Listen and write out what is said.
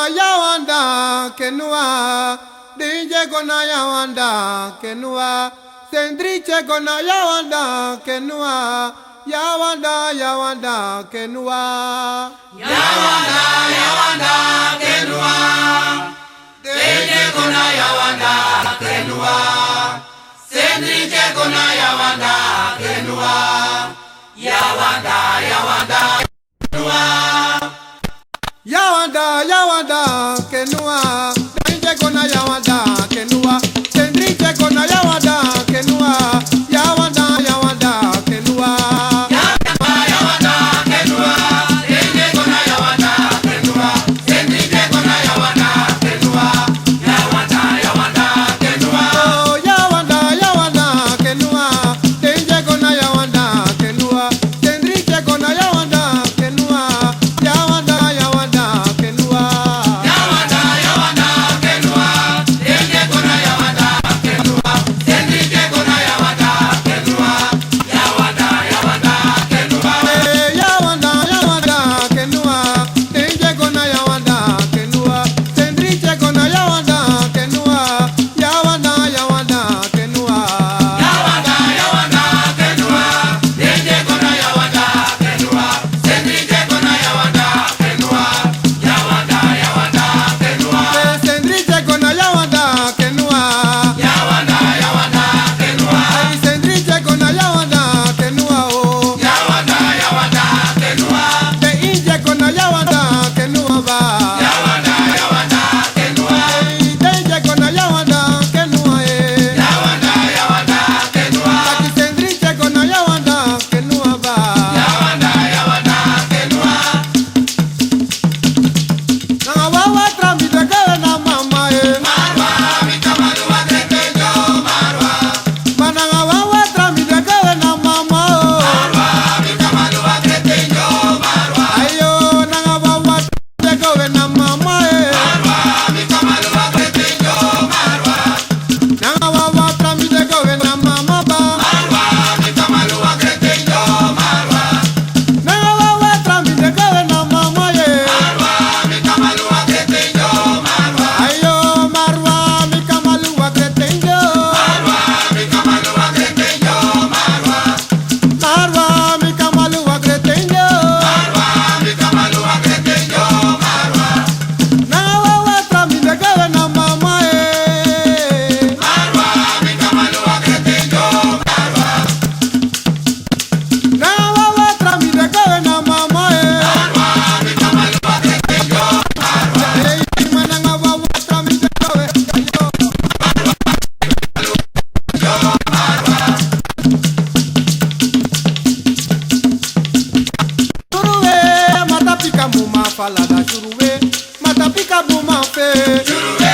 Yawanda, kenua, dinje kona yawanda, kenua, sendriche kona yawanda, kenua, yawanda, kenua. Yawanda, kenua, dinje kona yawanda, kenua, sendriche kona yawanda, kenua, yawanda, kenua. Yawanda, kenua, dinje kona yawanda, kenua, sendriche kona yawanda, kenua, yawanda, kenua. Yawanda, kenua, dinje kona yawanda, kenua, sendriche kona yawanda, kenua, yawanda, kenua. Oh, yawanda, kenua, dinje kona yawanda, kenua, sendriche kona yawanda, kenua, yawanda, kenua. Yawanda, kenua, dinje kona yawanda, kenua, sendriche kona yawanda, kenua, yawanda, kenua. Yawanda, kenua, dinje kona yawanda, kenua, sendriche kona yawanda, kenua, yawanda, kenua. Yawanda, kenua, dinje kona yawanda, kenua, sendriche kona yawanda, kenua, yawanda, kenua. Sendriche kona yawanda, kenua. Yawanda, kenua, Sendriche kona yawanda, kenua oh. yawanda, kenua. Te inje kona yawanda, kenua ba. Yawanda, kenua, Te inje kona yawanda, kenua eh. yawanda, kenua. Taki sendriche kona yawanda, kenua ba. Yawanda, kenua. Nanga wawa trambi de gawe na mama eh. Marwa, mikamaluwa kretenjo, marwa. Mananga wawa trambi de gawe na mama oh. Marwa, mikamaluwa kretenjo, marwa. Ayo nanga wawa trambi de gawe na mama eh. Marwa, mikamaluwa kretenjo, marwa. Nanga wawa trambi de gawe na mama ba. Marwa, mikamaluwa kretenjo, marwa. Nanga wawa trambi de gawe na mama eh. Marwa, mikamaluwa kretenjo, marwa. Ayo marwa mi kamalu wa kretenjo. Marwa, mikamaluwa kretenjo, marwa. Marwa mi kamalu wa kretenjo. Marwa, mikamaluwa kretenjo, marwa. Nanga wawa trambi de gawe na mama eh. Marwa, mikamaluwa kretenjo, marwa. Nanga wawa trambi de gawe na mama eh. Marwa, mikamaluwa kretenjo, marwa. Hey mananga wawa trambi de gawe. Churuwe mata pika muma falada churuwe mata pika muma fe. Churuwe,